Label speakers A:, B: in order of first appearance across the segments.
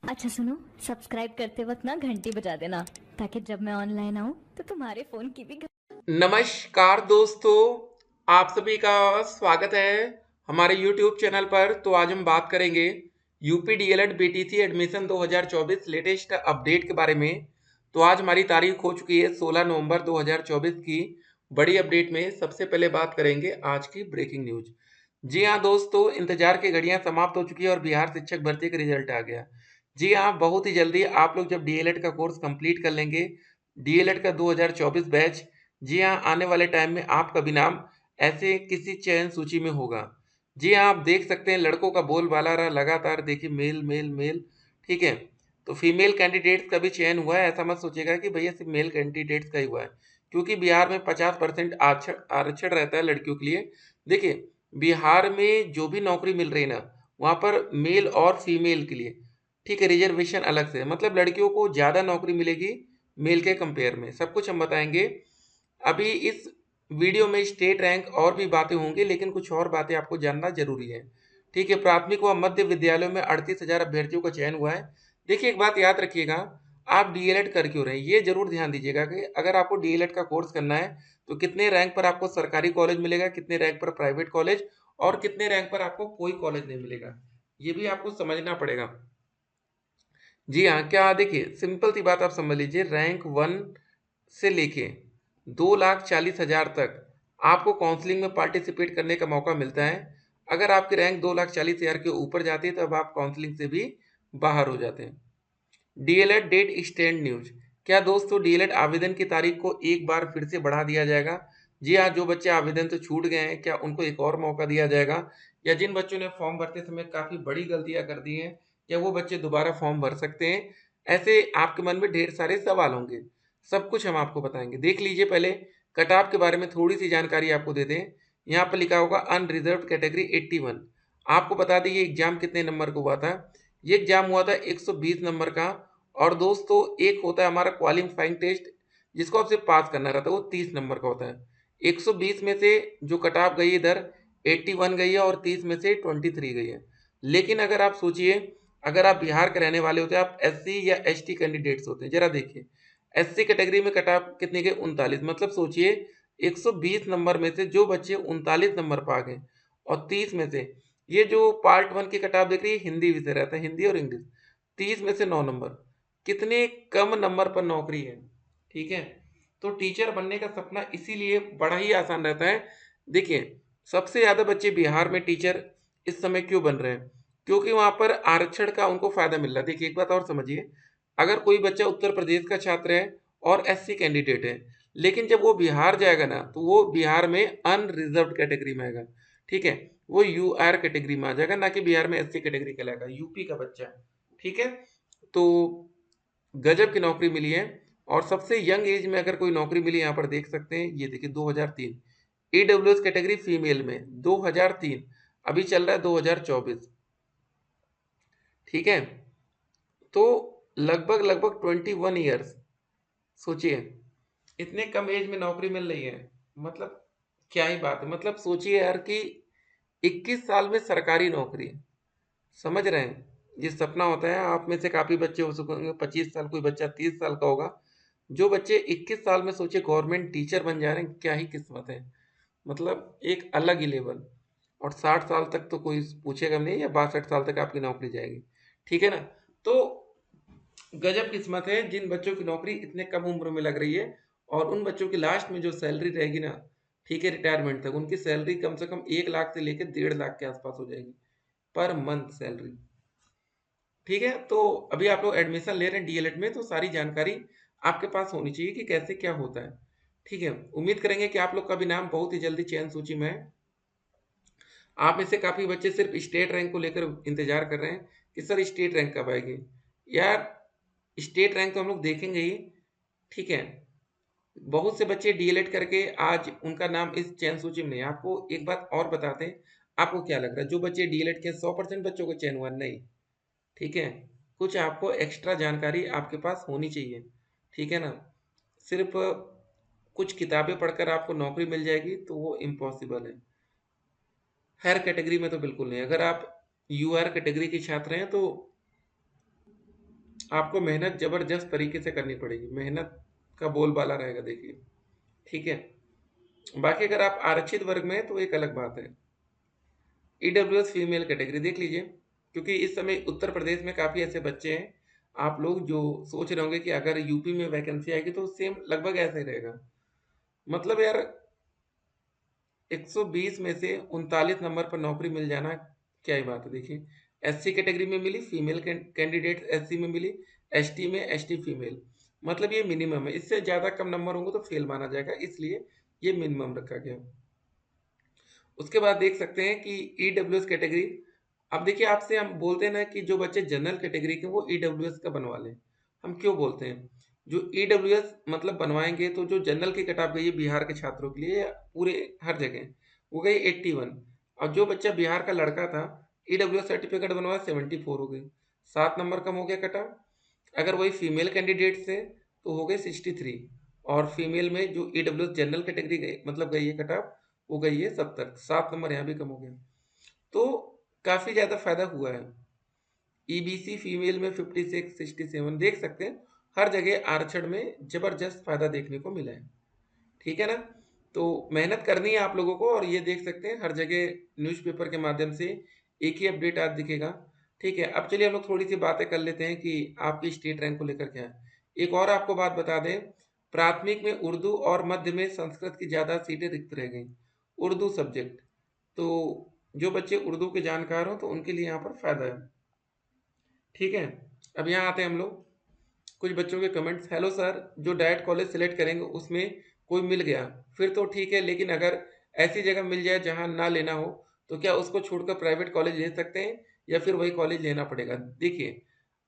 A: अच्छा सुनो, सब्सक्राइब करते वक्त ना घंटी बजा देना ताकि जब मैं ऑनलाइन आऊँ तो तुम्हारे फोन की भी
B: नमस्कार दोस्तों, आप सभी का स्वागत है हमारे YouTube चैनल पर। तो आज हम बात करेंगे UP DElEd BTC admission 2024 latest update के बारे में। तो आज हमारी तारीख हो चुकी है 16 नवंबर 2024 की। बड़ी अपडेट में सबसे पहले बात करेंगे आज की ब्रेकिंग न्यूज। जी हाँ दोस्तों, इंतजार की घड़ियां समाप्त हो चुकी है और बिहार शिक्षक भर्ती का रिजल्ट आ गया। जी हाँ, बहुत ही जल्दी आप लोग जब डीएलएड का कोर्स कंप्लीट कर लेंगे, डीएलएड का 2024 बैच, जी हाँ, आने वाले टाइम में आपका भी नाम ऐसे किसी चयन सूची में होगा। जी हाँ, आप देख सकते हैं लड़कों का बोलबाला रहा लगातार, देखिए मेल मेल मेल। ठीक है, तो फीमेल कैंडिडेट्स का भी चयन हुआ है। ऐसा मत सोचिएगा कि भैया सिर्फ मेल कैंडिडेट्स का ही हुआ है, क्योंकि बिहार में 50% आरक्षण आरक्षण रहता है लड़कियों के लिए। देखिए, बिहार में जो भी नौकरी मिल रही है ना, वहाँ पर मेल और फीमेल के लिए, ठीक है, रिजर्वेशन अलग से है। मतलब लड़कियों को ज़्यादा नौकरी मिलेगी मेल के कंपेयर में। सब कुछ हम बताएंगे। अभी इस वीडियो में स्टेट रैंक और भी बातें होंगी, लेकिन कुछ और बातें आपको जानना जरूरी है। ठीक है, प्राथमिक व मध्य विद्यालयों में 38,000 अभ्यर्थियों का चयन हुआ है। देखिए, एक बात याद रखिएगा, आप डीएलएड कर क्यों रहे हैं ये जरूर ध्यान दीजिएगा कि अगर आपको डीएलएड का कोर्स करना है तो कितने रैंक पर आपको सरकारी कॉलेज मिलेगा, कितने रैंक पर प्राइवेट कॉलेज, और कितने रैंक पर आपको कोई कॉलेज नहीं मिलेगा, ये भी आपको समझना पड़ेगा। जी हाँ, क्या देखिए, सिंपल सी बात आप समझ लीजिए, रैंक 1 से लेके 2,40,000 तक आपको काउंसलिंग में पार्टिसिपेट करने का मौका मिलता है। अगर आपकी रैंक 2,40,000 के ऊपर जाती है तो अब आप काउंसलिंग से भी बाहर हो जाते हैं। DElEd date stand news. क्या दोस्तों, डीएलएड आवेदन की तारीख को एक बार फिर से बढ़ा दिया जाएगा? जी हाँ, जो बच्चे आवेदन से छूट गए हैं, क्या उनको एक और मौका दिया जाएगा? या जिन बच्चों ने फॉर्म भरते समय काफ़ी बड़ी गलतियां कर दी हैं, क्या वो बच्चे दोबारा फॉर्म भर सकते हैं? ऐसे आपके मन में ढेर सारे सवाल होंगे। सब कुछ हम आपको बताएंगे। देख लीजिए, पहले कट ऑफ के बारे में थोड़ी सी जानकारी आपको दे दें। यहाँ पर लिखा होगा अनरिजर्व कैटेगरी 81। आपको बता दें ये एग्जाम कितने नंबर को हुआ था। ये एग्जाम हुआ था 120 नंबर का। और दोस्तों, एक होता है हमारा क्वालिफाइंग टेस्ट, जिसको आपसे पास करना रहता है, वो 30 नंबर का होता है। 120 में से जो कट ऑफ गई इधर 81 गई है, और 30 में से 23 गई है। लेकिन अगर आप सोचिए, अगर आप बिहार के रहने वाले होते हैं, आप एससी या एसटी कैंडिडेट्स होते हैं, जरा देखिए एससी कैटेगरी में कट ऑफ कितनी गई, 39। मतलब सोचिए 120 नंबर में से जो बच्चे 39 नंबर पा गए, और 30 में से, ये जो पार्ट वन की कट ऑफ देख रही है, हिंदी विषय रहता है, हिंदी और इंग्लिश, 30 में से 9 नंबर, कितने कम नंबर पर नौकरी है। ठीक है, तो टीचर बनने का सपना इसीलिए बड़ा ही आसान रहता है। देखिए, सबसे ज्यादा बच्चे बिहार में टीचर इस समय क्यों बन रहे हैं? क्योंकि वहां पर आरक्षण का उनको फायदा मिल रहा है। देखिए, एक बात और समझिए, अगर कोई बच्चा उत्तर प्रदेश का छात्र है और एससी कैंडिडेट है, लेकिन जब वो बिहार जाएगा ना, तो वो बिहार में अनरिजर्व कैटेगरी में आएगा। ठीक है, वो यूआर कैटेगरी में आ जाएगा, ना कि बिहार में एससी कैटेगरी कहलाएगा, यूपी का बच्चा। ठीक है, तो गजब की नौकरी मिली है। और सबसे यंग एज में अगर कोई नौकरी मिली, यहाँ पर देख सकते हैं, ये देखिए 2003, ईडब्ल्यूएस कैटेगरी फीमेल में 2003, अभी चल रहा है 2024। ठीक है, तो लगभग लगभग 21 ईयर्स। सोचिए, इतने कम एज में नौकरी मिल रही है, मतलब क्या ही बात है। मतलब सोचिए यार कि 21 साल में सरकारी नौकरी, समझ रहे हैं, ये सपना होता है। आप में से काफी बच्चे हो सकते होंगे 25 साल, कोई बच्चा 30 साल का होगा, जो बच्चे 21 साल में सोचिए गवर्नमेंट टीचर बन जा रहे हैं, क्या ही किस्मत है। मतलब एक अलग ही लेवल। और 60 साल तक तो कोई पूछेगा नहीं, या 62 साल तक आपकी नौकरी जाएगी। ठीक है ना, तो गजब किस्मत है जिन बच्चों की नौकरी इतने कम उम्र में लग रही है। और उन बच्चों की लास्ट में जो सैलरी रहेगी ना, ठीक है, रिटायरमेंट तक उनकी सैलरी कम से कम 1 लाख से लेकर 1.5 लाख के आसपास हो जाएगी पर मंथ सैलरी। ठीक है, तो अभी आप लोग एडमिशन ले रहे हैं डीएलएड में, तो सारी जानकारी आपके पास होनी चाहिए कि कैसे क्या होता है। ठीक है, उम्मीद करेंगे कि आप लोग का भी नाम बहुत ही जल्दी चयन सूची में है। आप में से काफी बच्चे सिर्फ स्टेट रैंक को लेकर इंतजार कर रहे हैं कि सर स्टेट रैंक कब आएगी। यार, स्टेट रैंक तो हम लोग देखेंगे ही। ठीक है, बहुत से बच्चे डीएलएड करके आज उनका नाम इस चयन सूची में नहीं है। आपको एक बात और बताते हैं, आपको क्या लग रहा है जो बच्चे डीएलएड के 100% बच्चों का चयन हुआ? नहीं। ठीक है, कुछ आपको एक्स्ट्रा जानकारी आपके पास होनी चाहिए। ठीक है ना, सिर्फ कुछ किताबें पढ़कर आपको नौकरी मिल जाएगी तो वो इम्पॉसिबल है। हर कैटेगरी में तो बिल्कुल नहीं। अगर आप यूआर कैटेगरी के छात्र हैं तो आपको मेहनत ज़बरदस्त तरीके से करनी पड़ेगी, मेहनत का बोलबाला रहेगा देखिए, ठीक है। बाकी अगर आप आरक्षित वर्ग में हैं तो एक अलग बात है। ईडब्ल्यूएस फीमेल कैटेगरी देख लीजिए, क्योंकि इस समय उत्तर प्रदेश में काफ़ी ऐसे बच्चे हैं, आप लोग जो सोच रहे होंगे कि अगर यूपी में वैकेंसी आएगी तो सेम लगभग ऐसा ही रहेगा। मतलब यार 120 में से 39 नंबर पर नौकरी मिल जाना क्या ही बात है। देखिए एससी कैटेगरी में मिली फीमेल कैंडिडेट, एससी में मिली, एसटी में एसटी फीमेल, मतलब ये मिनिमम है। इससे ज़्यादा कम नंबर होंगे तो फेल माना जाएगा, इसलिए ये मिनिमम रखा गया। उसके बाद देख सकते हैं कि ईडब्ल्यूएस कैटेगरी, अब देखिए आपसे हम बोलते हैं ना कि जो बच्चे जनरल कैटेगरी के वो ईडब्ल्यूएस का बनवा लें। हम क्यों बोलते हैं, जो ईडब्ल्यूएस मतलब बनवाएंगे तो जो जनरल की कट ऑफ गई है बिहार के छात्रों के लिए, पूरे हर जगह वो गई 81, और जो बच्चा बिहार का लड़का था ईडब्ल्यूएस सर्टिफिकेट बनवाया 74 हो गई, 7 नंबर कम हो गया कट ऑफ। अगर वही फीमेल कैंडिडेट से तो हो गए 63, और फीमेल में जो ईडब्ल्यूएस जनरल कैटेगरी गई मतलब गई है कट ऑफ, वो गई है 70, 7 नंबर यहाँ भी कम हो गया। तो काफ़ी ज़्यादा फायदा हुआ है। ईबीसी फीमेल में 56, 67 देख सकते हैं, हर जगह आरक्षण में जबरदस्त फायदा देखने को मिला है, ठीक है ना। तो मेहनत करनी है आप लोगों को, और ये देख सकते हैं हर जगह न्यूज़पेपर के माध्यम से एक ही अपडेट आज दिखेगा, ठीक है। अब चलिए हम लोग थोड़ी सी बातें कर लेते हैं कि आपकी स्टेट रैंक को लेकर क्या है। एक और आपको बात बता दें, प्राथमिक में उर्दू और मध्य में संस्कृत की ज़्यादा सीटें रिक्त रह गई, उर्दू सब्जेक्ट। तो जो बच्चे उर्दू के जानकार हो तो उनके लिए यहाँ पर फायदा है, ठीक है। अब यहाँ आते हैं हम लोग कुछ बच्चों के कमेंट्स। हेलो सर, जो डायट कॉलेज सेलेक्ट करेंगे उसमें कोई मिल गया फिर तो ठीक है, लेकिन अगर ऐसी जगह मिल जाए जहाँ ना लेना हो तो क्या उसको छोड़कर प्राइवेट कॉलेज ले सकते हैं या फिर वही कॉलेज लेना पड़ेगा। देखिए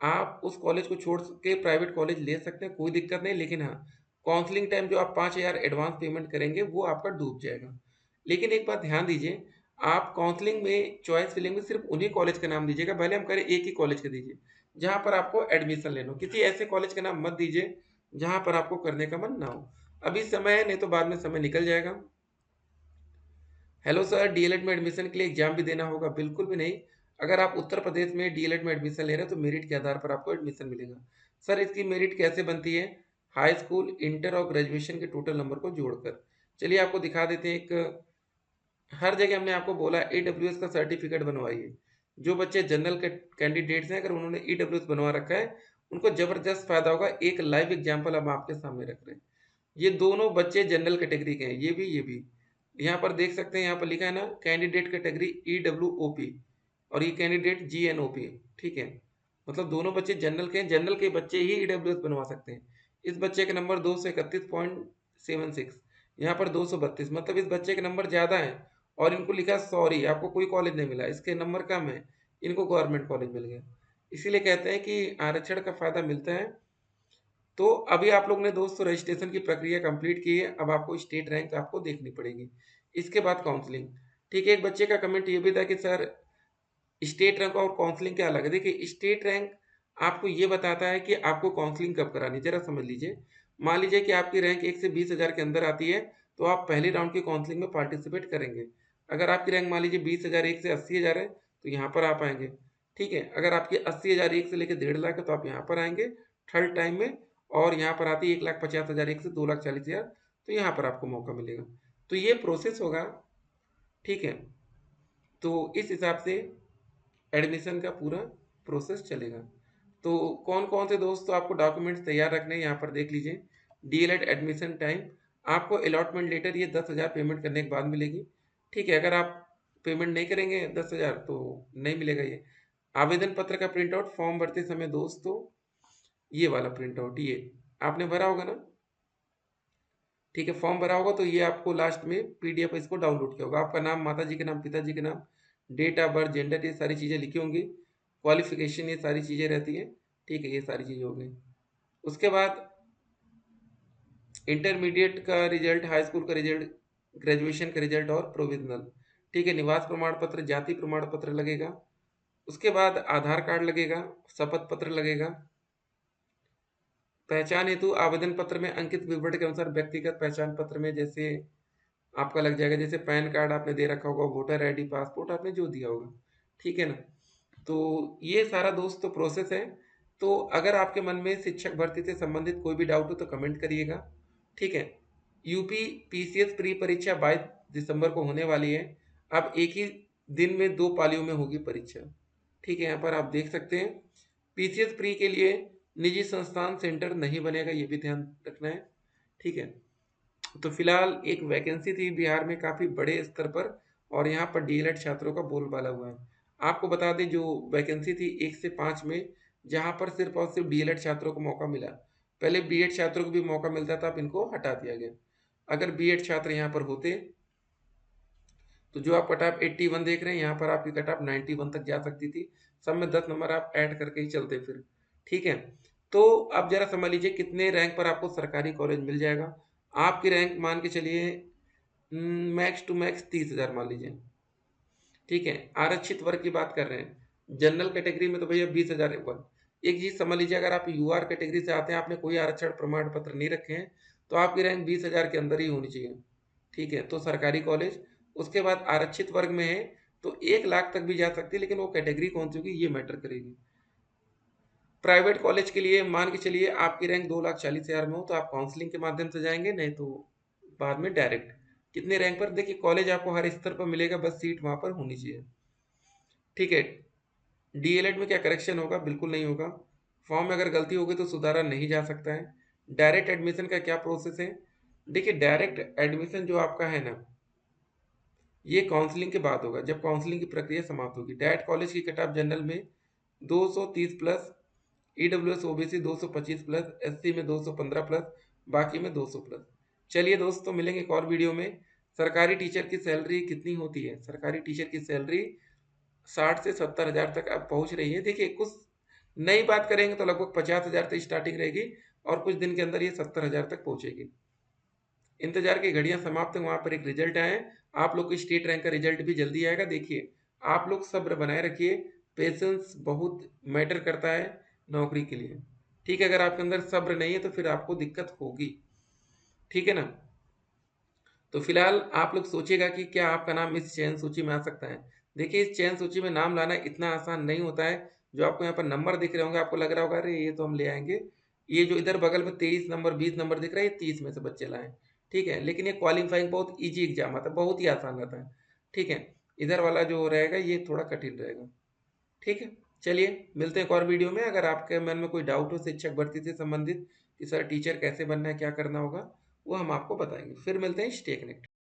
B: आप उस कॉलेज को छोड़ के प्राइवेट कॉलेज ले सकते हैं, कोई दिक्कत नहीं, लेकिन हाँ काउंसलिंग टाइम जो आप 5,000 एडवांस पेमेंट करेंगे वो आपका डूब जाएगा। लेकिन एक बात ध्यान दीजिए, आप काउंसलिंग में चॉइस फिलिंग में सिर्फ उन्हीं कॉलेज का नाम दीजिएगा, भले हम करें एक ही कॉलेज का दीजिए जहाँ पर आपको एडमिशन लेना हो, किसी ऐसे कॉलेज का नाम मत दीजिए जहाँ पर आपको करने का मन ना हो। अभी समय है, नहीं तो बाद में समय निकल जाएगा। हेलो सर, डीएलएड में एडमिशन के लिए एग्जाम भी देना होगा? बिल्कुल भी नहीं। अगर आप उत्तर प्रदेश में डीएलएड में एडमिशन ले रहे हैं तो मेरिट के आधार पर आपको एडमिशन मिलेगा। सर इसकी मेरिट कैसे बनती है? हाई स्कूल, इंटर और ग्रेजुएशन के टोटल नंबर को जोड़कर। चलिए आपको दिखा देते हैं। एक हर जगह हमने आपको बोला ईडब्ल्यूएस का सर्टिफिकेट बनवाइए। जो बच्चे जनरल के कैंडिडेट्स हैं, अगर उन्होंने ईडब्ल्यूएस बनवा रखा है उनको जबरदस्त फायदा होगा। एक लाइव एग्जांपल हम आपके सामने रख रहे हैं। ये दोनों बच्चे जनरल कैटेगरी के हैं, ये भी यहाँ पर देख सकते हैं, यहाँ पर लिखा है ना कैंडिडेट कैटेगरी ईडब्ल्यूओपी, और ये कैंडिडेट जीएनओपी, ठीक है। मतलब दोनों बच्चे जनरल के हैं, जनरल के बच्चे ही ईडब्ल्यूएस बनवा सकते हैं। इस बच्चे का नंबर 231.76, यहाँ पर 232, मतलब इस बच्चे के नंबर ज़्यादा है और इनको लिखा सॉरी आपको कोई कॉलेज नहीं मिला, इसके नंबर कम है, इनको गवर्नमेंट कॉलेज मिल गया। इसीलिए कहते हैं कि आरक्षण का फायदा मिलता है। तो अभी आप लोग ने दोस्तों रजिस्ट्रेशन की प्रक्रिया कंप्लीट की है, अब आपको स्टेट रैंक आपको देखनी पड़ेगी, इसके बाद काउंसलिंग। ठीक है, एक बच्चे का कमेंट ये भी था कि सर स्टेट रैंक और काउंसलिंग क्या अलग है। देखिए स्टेट रैंक आपको ये बताता है कि आपको काउंसलिंग कब करानी, जरा समझ लीजिए। मान लीजिए कि आपकी रैंक 1 से 20,000 के अंदर आती है तो आप पहले राउंड की काउंसलिंग में पार्टिसिपेट करेंगे। अगर आपकी रैंक मान लीजिए 20,000 1 से 80,000 है तो यहाँ पर आप आएंगे, ठीक है। अगर आपकी 80,000 1 से लेकर 1.5 लाख है तो आप यहाँ पर आएंगे थर्ड टाइम में, और यहाँ पर आती है 1,50,000 1 से 2,40,000 तो यहाँ पर आपको मौका मिलेगा। तो ये प्रोसेस होगा, ठीक है। तो इस हिसाब से एडमिशन का पूरा प्रोसेस चलेगा। तो कौन कौन से दोस्त आपको डॉक्यूमेंट्स तैयार रखने हैं यहाँ पर देख लीजिए। डीएलएड एडमिशन टाइम, आपको अलॉटमेंट लेटर ये 10,000 पेमेंट करने के बाद मिलेगी, ठीक है। अगर आप पेमेंट नहीं करेंगे 10,000 तो नहीं मिलेगा ये। आवेदन पत्र का प्रिंट आउट फॉर्म भरते समय दोस्तों, ये वाला प्रिंट आउट ये आपने भरा होगा ना, ठीक है। फॉर्म भरा होगा तो ये आपको लास्ट में पीडीएफ इसको डाउनलोड किया होगा। आपका नाम, माता जी के नाम, पिताजी के नाम, डेट ऑफ बर्थ, जेंडर, ये सारी चीज़ें लिखी होंगी, क्वालिफिकेशन ये सारी चीज़ें रहती हैं, ठीक है। ये सारी चीज़ें हो गई। उसके बाद इंटरमीडिएट का रिजल्ट, हाई स्कूल का रिजल्ट, ग्रेजुएशन का रिजल्ट और प्रोविजनल, ठीक है। निवास प्रमाण पत्र, जाति प्रमाण पत्र लगेगा। उसके बाद आधार कार्ड लगेगा, शपथ पत्र लगेगा। पहचान हेतु आवेदन पत्र में अंकित विवरण के अनुसार व्यक्तिगत पहचान पत्र में जैसे आपका लग जाएगा, जैसे पैन कार्ड आपने दे रखा होगा, वोटर आईडी, पासपोर्ट आपने जो दिया होगा, ठीक है ना। तो ये सारा दोस्त तो प्रोसेस है। तो अगर आपके मन में शिक्षक भर्ती से संबंधित कोई भी डाउट हो तो कमेंट करिएगा। ठीक है। यूपी पीसीएस प्री परीक्षा 22 दिसंबर को होने वाली है। अब एक ही दिन में 2 पालियों में होगी परीक्षा। ठीक है, यहाँ पर आप देख सकते हैं। पीसीएस प्री के लिए निजी संस्थान सेंटर नहीं बनेगा, ये भी ध्यान रखना है। ठीक है। तो फिलहाल एक वैकेंसी थी बिहार में काफ़ी बड़े स्तर पर, और यहाँ पर डीएलएड छात्रों का बोलबाला हुआ है। आपको बता दें, जो वैकेंसी थी 1 से 5 में, जहाँ पर सिर्फ और सिर्फ डीएलएड छात्रों को मौका मिला। पहले बीएड छात्रों को भी मौका मिलता था, अब इनको हटा दिया गया। अगर बीएड छात्र यहाँ पर होते तो जो आप कट ऑफ 81 देख रहे हैं, यहाँ पर आपकी कट ऑफ 91 तक जा सकती थी। सब में 10 नंबर आप ऐड करके ही चलते फिर। ठीक है। तो अब जरा समझ लीजिए कितने रैंक पर आपको सरकारी कॉलेज मिल जाएगा। आपकी रैंक मान के चलिए मैक्स टू मैक्स 30,000 मान लीजिए। ठीक है। आरक्षित वर्ग की बात कर रहे हैं। जनरल कैटेगरी में तो भैया 20,000 ऊपर। एक चीज समझ लीजिए, अगर आप यूआर कैटेगरी से आते हैं, आपने कोई आरक्षण प्रमाण पत्र नहीं रखे हैं, तो आपकी रैंक 20,000 के अंदर ही होनी चाहिए। ठीक है। तो सरकारी कॉलेज, उसके बाद आरक्षित वर्ग में है तो 1 लाख तक भी जा सकती है, लेकिन वो कैटेगरी कौन सी होगी ये मैटर करेगी। प्राइवेट कॉलेज के लिए मान के चलिए आपकी रैंक 2,40,000 में हो तो आप काउंसलिंग के माध्यम से जाएंगे, नहीं तो बाद में डायरेक्ट। कितने रैंक पर? देखिए, कॉलेज आपको हर स्तर पर मिलेगा, बस सीट वहां पर होनी चाहिए। ठीक है। डीएलएड में क्या करेक्शन होगा? बिल्कुल नहीं होगा। फॉर्म में अगर गलती होगी तो सुधारा नहीं जा सकता है। डायरेक्ट एडमिशन का क्या प्रोसेस है? देखिए, डायरेक्ट एडमिशन जो आपका है ना, ये काउंसलिंग के बाद होगा, जब काउंसलिंग की प्रक्रिया समाप्त होगी। डायरेक्ट कॉलेज की कट ऑफ जनरल में 230 plus, EWS OBC 225 plus, SC में 215 प्लस, बाकी में 200 प्लस। चलिए दोस्तों, मिलेंगे एक और वीडियो में। सरकारी टीचर की सैलरी कितनी होती है? सरकारी टीचर की सैलरी 60 से 70,000 तक अब पहुंच रही है। देखिए, कुछ नई बात करेंगे तो लगभग 50,000 तक स्टार्टिंग रहेगी, और कुछ दिन के अंदर ये 70,000 तक पहुंचेगी। इंतजार की घड़ियां समाप्त हैं, वहां पर एक रिजल्ट आए। आप लोग को स्टेट रैंक का रिजल्ट भी जल्दी आएगा। देखिए, आप लोग सब्र बनाए रखिए। पेशेंस बहुत मैटर करता है नौकरी के लिए। ठीक है। अगर आपके अंदर सब्र नहीं है तो फिर आपको दिक्कत होगी। ठीक है ना। तो फिलहाल आप लोग सोचिएगा कि क्या आपका नाम इस चयन सूची में आ सकता है। देखिए, इस चयन सूची में नाम लाना इतना आसान नहीं होता है। जो आपको यहाँ पर नंबर दिख रहे होंगे, आपको लग रहा होगा अरे ये तो हम ले आएंगे। ये जो इधर बगल में 23 नंबर 20 नंबर दिख रहा है, ये 30 में से बच्चे लाए। ठीक है। लेकिन ये क्वालिफाइंग बहुत ईजी एग्जाम आता है, बहुत ही आसान रहता है। ठीक है। इधर वाला जो रहेगा ये थोड़ा कठिन रहेगा। ठीक है। चलिए, मिलते हैं एक और वीडियो में। अगर आपके मन में कोई डाउट हो शिक्षक भर्ती से संबंधित कि सर टीचर कैसे बनना है, क्या करना होगा, वो हम आपको बताएंगे। फिर मिलते हैं। Stay connected.